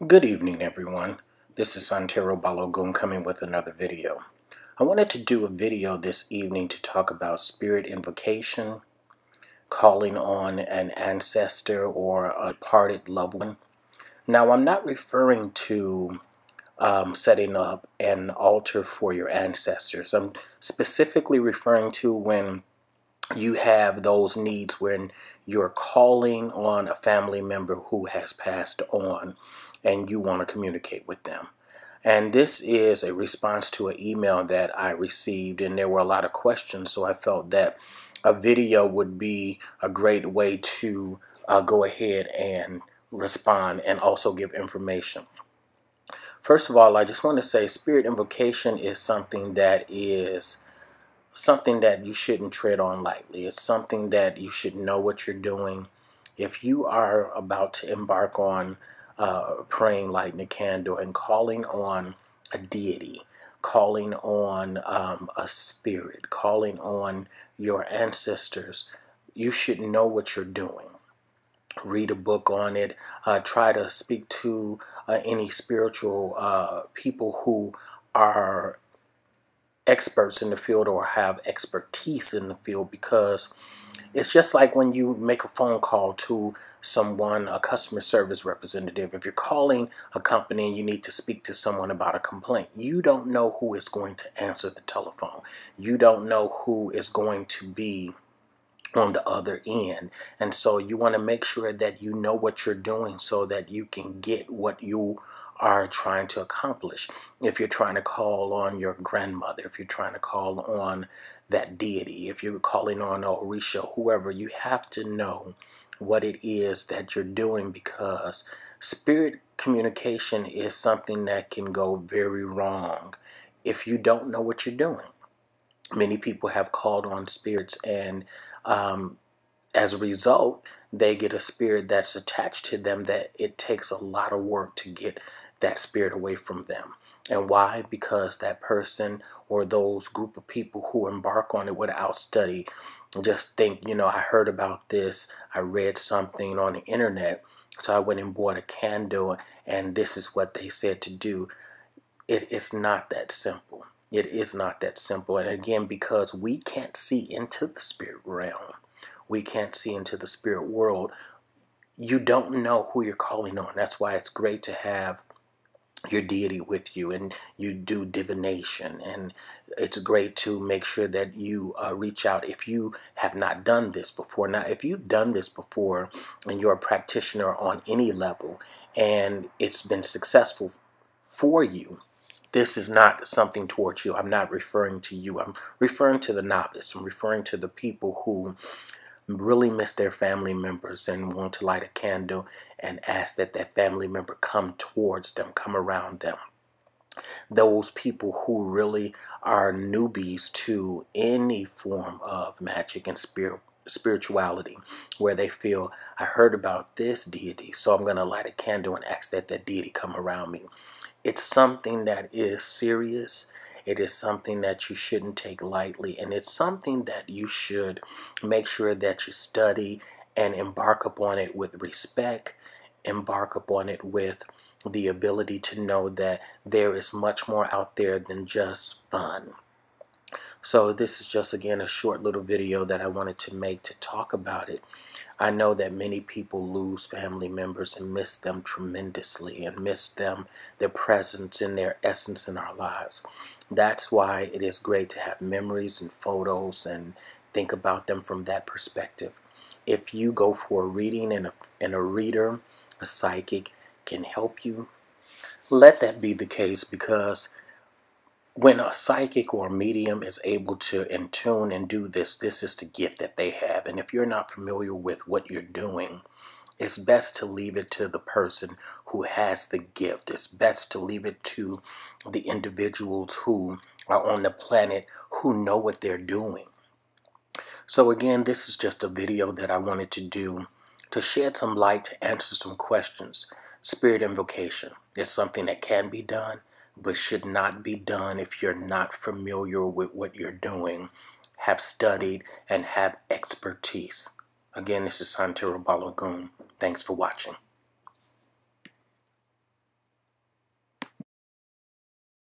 Good evening, everyone. This is Santero Balogum coming with another video. I wanted to do a video this evening to talk about spirit invocation, calling on an ancestor or a departed loved one. Now, I'm not referring to setting up an altar for your ancestors. I'm specifically referring to when you have those needs when you're calling on a family member who has passed on and you want to communicate with them. And this is a response to an email that I received, and there were a lot of questions, so I felt that a video would be a great way to go ahead and respond and also give information. First of all, I just want to say spirit invocation is something that you shouldn't tread on lightly. It's something that you should know what you're doing. If you are about to embark on praying, lighting a candle, and calling on a deity, calling on a spirit, calling on your ancestors, you should know what you're doing. Read a book on it. Try to speak to any spiritual people who are experts in the field or have expertise in the field, because it's just like when you make a phone call to someone, a customer service representative. If you're calling a company and you need to speak to someone about a complaint, you don't know who is going to answer the telephone. You don't know who is going to be on the other end. And so you want to make sure that you know what you're doing so that you can get what you are trying to accomplish. If you're trying to call on your grandmother, if you're trying to call on that deity, if you're calling on Orisha, whoever, you have to know what it is that you're doing, because spirit communication is something that can go very wrong if you don't know what you're doing. Many people have called on spirits, and as a result, they get a spirit that's attached to them that it takes a lot of work to get that spirit away from them. And why? Because that person or those group of people who embark on it without study just think, I heard about this, I read something on the internet, so I went and bought a candle and this is what they said to do. It is not that simple. It is not that simple. And again, because we can't see into the spirit realm, we can't see into the spirit world, you don't know who you're calling on. That's why it's great to have your deity with you, and you do divination, and it's great to make sure that you reach out if you have not done this before. Now, if you've done this before and you're a practitioner on any level and it's been successful for you, this is not something towards you. I'm not referring to you. I'm referring to the novice. I'm referring to the people who really miss their family members and want to light a candle and ask that that family member come towards them, come around them. Those people who really are newbies to any form of magic and spirituality, where they feel, I heard about this deity, so I'm going to light a candle and ask that that deity come around me. It's something that is serious. It is something that you shouldn't take lightly, and it's something that you should make sure that you study and embark upon it with respect, embark upon it with the ability to know that there is much more out there than just fun. So this is just, again, a short little video that I wanted to make to talk about it. I know that many people lose family members and miss them tremendously, and miss them, their presence and their essence in our lives. That's why it is great to have memories and photos and think about them from that perspective. If you go for a reading and a reader, a psychic, can help you, let that be the case, because when a psychic or a medium is able to intune and do this, this is the gift that they have. And if you're not familiar with what you're doing, it's best to leave it to the person who has the gift. It's best to leave it to the individuals who are on the planet who know what they're doing. So again, this is just a video that I wanted to do to shed some light, to answer some questions. Spirit invocation is something that can be done, but should not be done if you're not familiar with what you're doing, have studied, and have expertise. Again, this is Santero Balogum. Thanks for watching.